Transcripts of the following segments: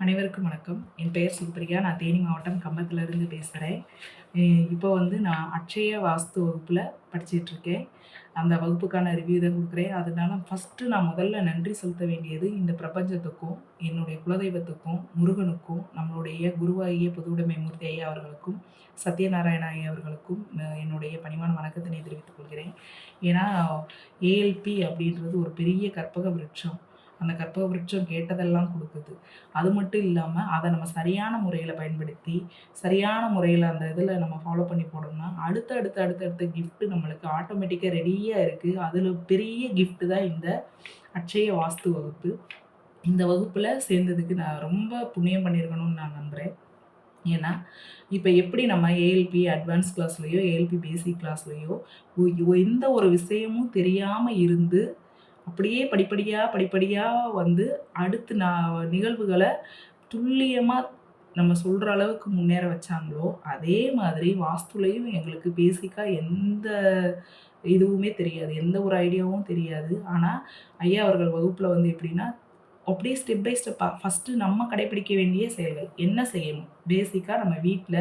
அனைவருக்கும் வணக்கம். என் பெயர் சுப்ரியா. நான் தேனி மாவட்டம் கம்பத்திலிருந்து பேசுகிறேன். இப்போ நான் அட்சய வாஸ்து வகுப்பில் படிச்சிட்ருக்கேன். அந்த வகுப்புக்கான ரிவ்யூ தான் கொடுக்குறேன். அதனால நான் முதல்ல நன்றி செலுத்த வேண்டியது இந்த பிரபஞ்சத்துக்கும், என்னுடைய குலதெய்வத்துக்கும், முருகனுக்கும், நம்மளுடைய குருவாகிய பொதுவுடைமை மூர்த்தி ஐயா அவர்களுக்கும், சத்யநாராயண ஐயா அவர்களுக்கும் என்னுடைய பணிவான வணக்கத்தினை தெரிவித்துக் கொள்கிறேன். ஏன்னா ஏஎல்பி அப்படின்றது ஒரு பெரிய கற்பக விருட்சம். அந்த கற்பக விருட்சம் கேட்டதெல்லாம் கொடுக்குது. அது மட்டும் இல்லாமல் அதை நம்ம சரியான முறையில் பயன்படுத்தி சரியான முறையில் அந்த இதில் நம்ம ஃபாலோ பண்ணி போடணும்னா அடுத்தடுத்த கிஃப்ட்டு நம்மளுக்கு ஆட்டோமேட்டிக்காக ரெடியாக இருக்குது. அதில் பெரிய கிஃப்ட்டு தான் இந்த அட்சய வாஸ்து வகுப்பு. இந்த வகுப்பில் சேர்ந்ததுக்கு நான் ரொம்ப புண்ணியம் பண்ணியிருக்கணும்னு நான் நம்புகிறேன். ஏன்னா இப்போ எப்படி நம்ம ஏஎல்பி அட்வான்ஸ் கிளாஸ்லேயோ ஏஎல்பி பேசிக் கிளாஸ்லேயோ எந்த ஒரு விஷயமும் தெரியாமல் இருந்து அப்படியே படிப்படியாக அடுத்து நிகழ்வுகளை துல்லியமாக நம்ம சொல்கிற அளவுக்கு முன்னேற வச்சாங்களோ, அதே மாதிரி வாஸ்துலையும் எங்களுக்கு பேசிக்காக எந்த இதுவுமே தெரியாது. எந்த ஒரு ஐடியாவும் தெரியாது. ஆனால் ஐயா அவர்கள் வகுப்பில் எப்படின்னா, அப்படியே ஸ்டெப் பை ஸ்டெப்பாக ஃபஸ்ட்டு நம்ம கடைப்பிடிக்க வேண்டிய செயல்கள் என்ன செய்யணும், பேசிக்காக நம்ம வீட்டில்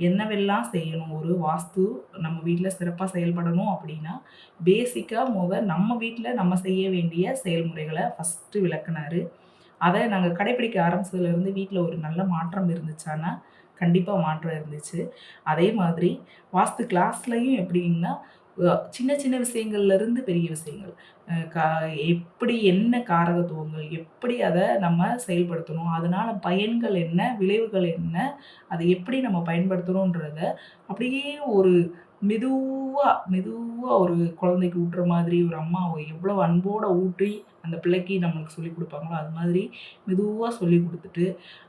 என்னவெல்லாம் செய்யணும், ஒரு வாஸ்து நம்ம வீட்டில் சிறப்பாக செயல்படணும் அப்படின்னா பேசிக்காக நம்ம வீட்டில் நம்ம செய்ய வேண்டிய செயல்முறைகளை ஃபஸ்ட்டு விளக்குனார். அதை நாங்கள் கடைப்பிடிக்க ஆரம்பிச்சதுலேருந்து வீட்டில் ஒரு நல்ல மாற்றம் இருந்துச்சான்னா கண்டிப்பாக மாற்றம் இருந்துச்சு. அதே மாதிரி வாஸ்து கிளாஸ்லையும் எப்படின்னா சின்ன சின்ன விஷயங்கள்லேருந்து பெரிய விஷயங்கள் எப்படி என்ன காரகத்துவங்கள், எப்படி அதை நம்ம செயல்படுத்தணும், அதனால் பயன்கள் என்ன, விளைவுகள் என்ன, அதை எப்படி நம்ம பயன்படுத்தணுன்றத அப்படியே ஒரு மெதுவாக ஒரு குழந்தைக்கு ஊட்டுற மாதிரி ஒரு அம்மா எவ்வளோ அன்போடு ஊட்டி அந்த பிள்ளைக்கு நம்மளுக்கு சொல்லிக் கொடுப்பாங்களோ அது மாதிரி மெதுவாக சொல்லி கொடுத்துட்டு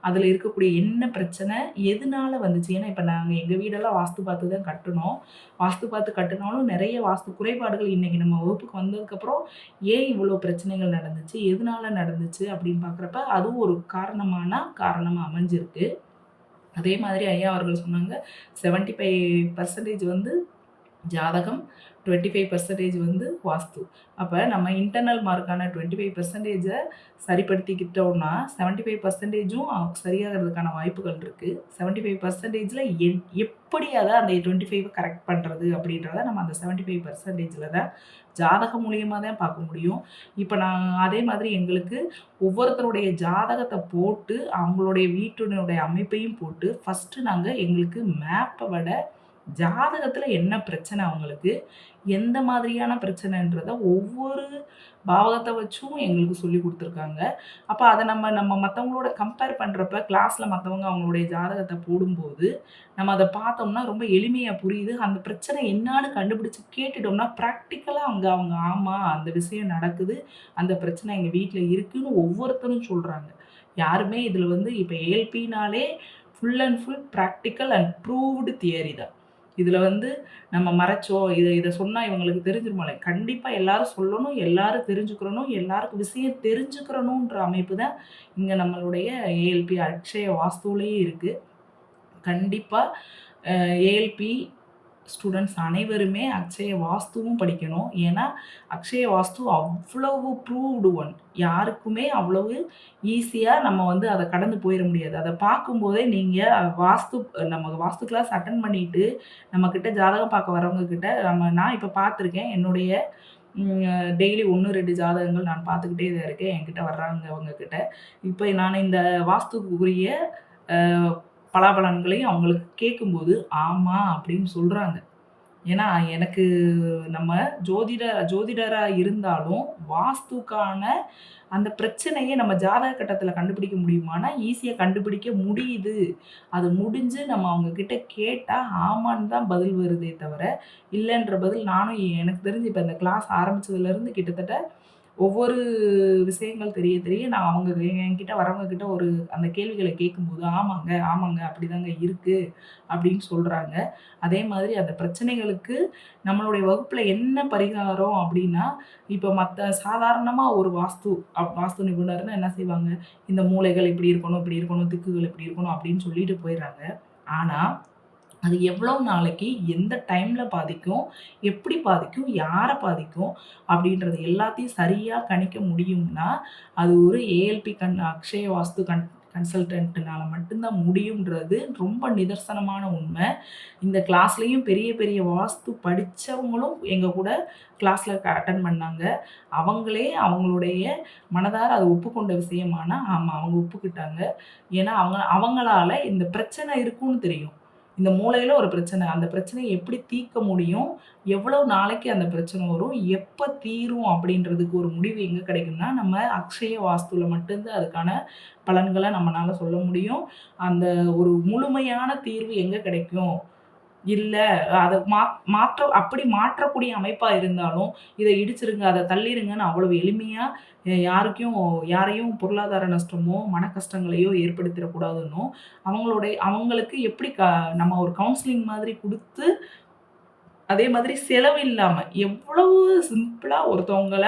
அதில் இருக்கக்கூடிய என்ன பிரச்சனை எதனால வந்துச்சு. ஏன்னா இப்போ நாங்கள் எங்கள் வீடெல்லாம் வாஸ்து பார்த்து தான் கட்டினோம். வாஸ்து பார்த்து கட்டினாலும் நிறைய வாஸ்து குறைபாடுகள் இன்றைக்கி நம்ம வகுப்புக்கு வந்ததுக்கப்புறம் ஏன் இவ்வளோ பிரச்சனைகள் நடந்துச்சு, எதனால நடந்துச்சு அப்படின்னு பார்க்குறப்ப அதுவும் ஒரு காரணமாக அமைஞ்சிருக்கு. அதே மாதிரி ஐயா அவர்கள் சொன்னாங்க 75% ஜாதகம், 25% வாஸ்து. அப்போ நம்ம இன்டர்னல் மார்க்கான 25% சரிப்படுத்திக்கிட்டோம்னா 75%ம் சரியாகிறதுக்கான வாய்ப்புகள் இருக்குது. 75%ல் எப்படி அதை அந்த 25 கரெக்ட் பண்ணுறது அப்படின்றத நம்ம அந்த 75%ல் தான் ஜாதகம் மூலியமாக தான் பார்க்க முடியும். இப்போ அதே மாதிரி எங்களுக்கு ஒவ்வொருத்தருடைய ஜாதகத்தை போட்டு அவங்களுடைய வீட்டினுடைய அமைப்பையும் போட்டு ஃபஸ்ட்டு நாங்கள் எங்களுக்கு மேப்பை விட ஜாதகத்தில் என்ன பிரச்சனை, அவங்களுக்கு எந்த மாதிரியான பிரச்சனைன்றத ஒவ்வொரு பாவகத்தை வச்சும் எங்களுக்கு சொல்லி கொடுத்துருக்காங்க. அப்போ அதை நம்ம மற்றவங்களோட கம்பேர் பண்ணுறப்ப கிளாஸில் மற்றவங்க அவங்களுடைய ஜாதகத்தை போடும்போது நம்ம அதை பார்த்தோம்னா ரொம்ப எளிமையாக புரியுது. அந்த பிரச்சனை என்னான்னு கண்டுபிடிச்சி கேட்டுட்டோம்னா ப்ராக்டிக்கலாக அவங்க ஆமாம் அந்த விஷயம் நடக்குது, அந்த பிரச்சனை எங்கள் வீட்டில் இருக்குதுன்னு ஒவ்வொருத்தரும் சொல்கிறாங்க. யாருமே இதில் இப்போ ஏஎல்பினாலே full and full practical and proved theory தான். இதில் நம்ம மறைச்சோம் இதை சொன்னால் இவங்களுக்கு தெரிஞ்சிருமாலே, கண்டிப்பாக எல்லாரும் சொல்லணும், எல்லாரும் தெரிஞ்சுக்கிறணும், எல்லாருக்கும் விஷயம் தெரிஞ்சுக்கிறணுன்ற அமைப்பு தான் இங்கே நம்மளுடைய ஏஎல்பி அட்சய வாஸ்துலேயே இருக்குது. கண்டிப்பாக ஏஎல்பி ஸ்டூடெண்ட்ஸ் அனைவருமே அக்ஷய வாஸ்துவும் படிக்கணும். ஏன்னா அக்ஷய வாஸ்து அவ்வளவு ப்ரூவ்டு ஒன். யாருக்குமே அவ்வளவு ஈஸியாக நம்ம அதை கடந்து போயிட முடியாது. அதை பார்க்கும்போதே நீங்கள் நம்ம வாஸ்து கிளாஸ் அட்டன் பண்ணிவிட்டு நம்மக்கிட்ட ஜாதகம் பார்க்க வரவங்கக்கிட்ட நான் இப்போ பார்த்துருக்கேன். என்னுடைய டெய்லி 1, 2 ஜாதகங்கள் நான் பார்த்துக்கிட்டே தான் இருக்கேன். என்கிட்ட வர்றாங்க அவங்கக்கிட்ட. இப்போ நான் இந்த வாஸ்துக்குரிய பலாபலன்களையும் அவங்களுக்கு கேட்கும்போது ஆமாம் அப்படின்னு சொல்கிறாங்க. ஏன்னா எனக்கு நம்ம ஜோதிடராக இருந்தாலும் வாஸ்துக்கான அந்த பிரச்சனையை நம்ம ஜாதக கட்டத்தில் கண்டுபிடிக்க முடியுமானா ஈஸியாக கண்டுபிடிக்க முடியுது. அது முடிஞ்சு நம்ம அவங்கக்கிட்ட கேட்டால் ஆமான்னு தான் பதில் வருதே தவிர இல்லைன்ற பதில் நானும் எனக்கு தெரிஞ்சு இப்போ இந்த கிளாஸ் ஆரம்பித்ததுலேருந்து கிட்டத்தட்ட ஒவ்வொரு விஷயங்கள் தெரிய நான் என்கிட்ட வரவங்கக்கிட்ட ஒரு அந்த கேள்விகளை கேட்கும்போது ஆமாங்க அப்படிதாங்க இருக்குது அப்படின்னு சொல்கிறாங்க. அதே மாதிரி அந்த பிரச்சனைகளுக்கு நம்மளுடைய வகுப்பில் என்ன பரிகாரம் அப்படின்னா, இப்போ சாதாரணமாக ஒரு வாஸ்து நிபுணர்னா என்ன செய்வாங்க, இந்த மூலைகள் இப்படி இருக்கணும், திக்குகள் இப்படி இருக்கணும் அப்படின்னு சொல்லிட்டு போயிடுறாங்க. ஆனால் அது எவ்வளோ நாளைக்கு எந்த டைமில் பாதிக்கும், எப்படி பாதிக்கும், யாரை பாதிக்கும் அப்படின்றது எல்லாத்தையும் சரியாக கணிக்க முடியும்னா அது ஒரு ஏஎல்பி அக்ஷய வாஸ்து கன்சல்டன்ட்னால மட்டும்தான் முடியுன்றது ரொம்ப நிதர்சனமான உண்மை. இந்த கிளாஸ்லயும் பெரிய பெரிய வாஸ்து படிச்சவங்களும் எங்க கூட கிளாஸ்ல அட்டெண்ட் பண்ணாங்க. அவங்களே அவங்களுடைய மனதார அத ஒப்புக்கொண்ட விஷயமானா, ஆமா அவங்க ஒப்புக்கிட்டாங்க. ஏன்னா அவங்களால இந்த பிரச்சனை இருக்குன்னு தெரியும். இந்த மூளையில ஒரு பிரச்சனை. அந்த பிரச்சனைய எப்படி தீர்க்க முடியும்? எவ்வளவு நாளைக்கு அந்த பிரச்சனை வரும்? எப்ப தீரும்? அப்படின்றதுக்கு ஒரு முடிவு எங்க கிடைக்கும்னா, நம்ம அக்ஷய வாஸ்துல மட்டும் தான் அதுக்கான பலன்கள நம்மனால சொல்ல முடியும். அந்த ஒரு முழுமையான தீர்வு எங்க கிடைக்கும்? இல்ல அத அப்படி மாற்றக்கூடிய அமைப்பா இருந்தாலும், இத இடிச்சிருங்க, அத தள்ளிருங்கன்னு அவ்வளவு எளிமையா யாரையும் பொருளாதார நஷ்டமோ, மன கஷ்டங்களையோ ஏற்படுத்திறக்கூடாதுன்னும், அவங்களுக்கு எப்படி நம்ம ஒரு கவுன்சிலிங் மாதிரி குடுத்து, அதே மாதிரி செலவு இல்லாம எவ்வளவு சிம்பிளா ஒருத்தவங்கள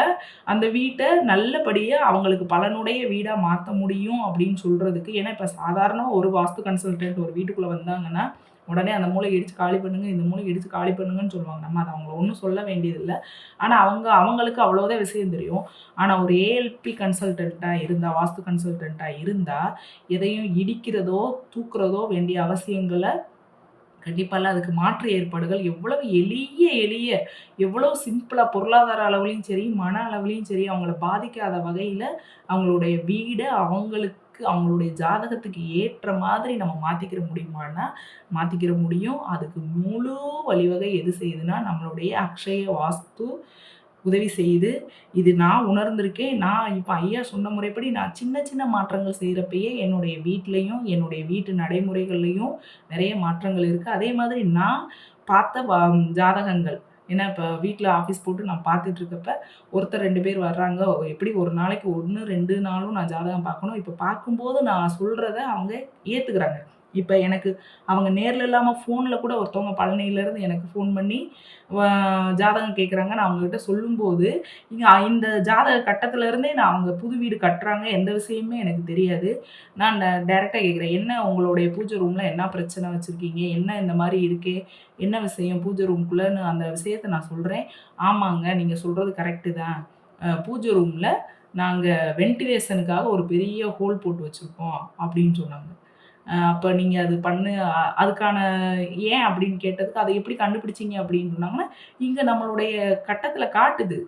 அந்த வீட்ட நல்லபடியா அவங்களுக்கு பலனுடைய வீடா மாத்த முடியும் அப்படின்னு சொல்றதுக்கு ஏன்னா இப்ப சாதாரண ஒரு வாஸ்து கன்சல்டன்ட் ஒரு வீட்டுக்குள்ள வந்தாங்கன்னா, உடனே அந்த மூலைய இடிச்சு காலி பண்ணுங்க, இந்த மூலைய இடிச்சு காலி பண்ணுங்கன்னு சொல்லுவாங்க. நம்ம அத அவங்கள ஒண்ணும் சொல்ல வேண்டியதில்ல. ஆனா அவங்களுக்கு அவ்வளவுதான் விஷயம் தெரியும். ஆனா ஒரு ஏஎல்பி கன்சல்டன்ட்டா இருந்தா, வாஸ்து கன்சல்டன்ட்டா இருந்தா, எதையும் இடிக்கிறதோ, தூக்குறதோ வேண்டிய அவசியங்கள கண்டிப்பா இல்ல. அதுக்கு மாற்று ஏற்பாடுகள் எவ்வளவு எளிய எவ்வளவு சிம்பிளா பொருளாதார அளவுலயும் சரி, மன அளவுலயும் சரி, அவங்கள பாதிக்காத வகையில அவங்களுடைய வீட அவங்களுடைய ஜாதகத்துக்கு ஏற்ற மாதிரி நம்ம மாத்திக்கிற முடியுமான்னா, மாத்திக்கிற முடியும். அதுக்கு முழு வழிவகை எது செய்யுதுன்னா, நம்மளுடைய அக்ஷய வாஸ்து உதவி செய்யுது. இது நான் உணர்ந்திருக்கேன். நான் இப்ப ஐயா சொன்ன முறைப்படி நான் சின்ன சின்ன மாற்றங்கள் செய்றப்பயே என்னுடைய வீட்லயும், என்னுடைய வீட்டு நடைமுறைகள்லயும் நெறைய மாற்றங்கள் இருக்கு. அதே மாதிரி நான் பார்த்த ஜாதகங்கள். ஏன்னா இப்ப வீட்ல ஆஃபீஸ் போட்டு நான் பார்த்துட்டு இருக்கப்ப, ஒருத்தர் 2 பேர் வர்றாங்க. எப்படி ஒரு நாளைக்கு 1, 2 நாளும் நான் ஜாதகம் பார்க்கணும். இப்ப பார்க்கும்போது நான் சொல்றத அவங்க ஏத்துக்கிறாங்க. இப்ப எனக்கு அவங்க நேர்ல இல்லாம ஃபோன்ல கூட ஒருத்தவங்க பழனியிலருந்து எனக்கு ஃபோன் பண்ணி வ ஜாதகம் கேட்குறாங்க. நான் அவங்ககிட்ட சொல்லும்போது, இந்த ஜாதக கட்டத்துல இருந்தே நான் அவங்க புது வீடு கட்டுறாங்க. எந்த விஷயமுமே எனக்கு தெரியாது. நான் டைரக்ட்டா கேட்கிறேன். "என்ன உங்களுடைய பூஜை ரூம்ல என்ன பிரச்சனை வச்சிருக்கீங்க? என்ன இந்த மாரி இருக்கே? என்ன விஷயம் பூஜை ரூம்க்குள்ளன்னு?" அந்த விஷயத்த நான் சொல்றேன். "ஆமாங்க, நீங்க சொல்றது கரெக்ட்டு தான். பூஜை ரூம்ல நாங்க வென்டிலேஷனுக்காக ஒரு பெரிய ஹோல் போட்டு வச்சிருக்கோம்." அப்படின்னு சொன்னாங்க. அப்ப நீங்க அது அதுக்கான ஏன் அப்படின்னு கேட்டதுக்கு, "அத எப்படி கண்டுபிடிச்சீங்க?" அப்படின்னு சொன்னாங்கன்னா, இங்க நம்மளுடைய கட்டத்துல காட்டுது.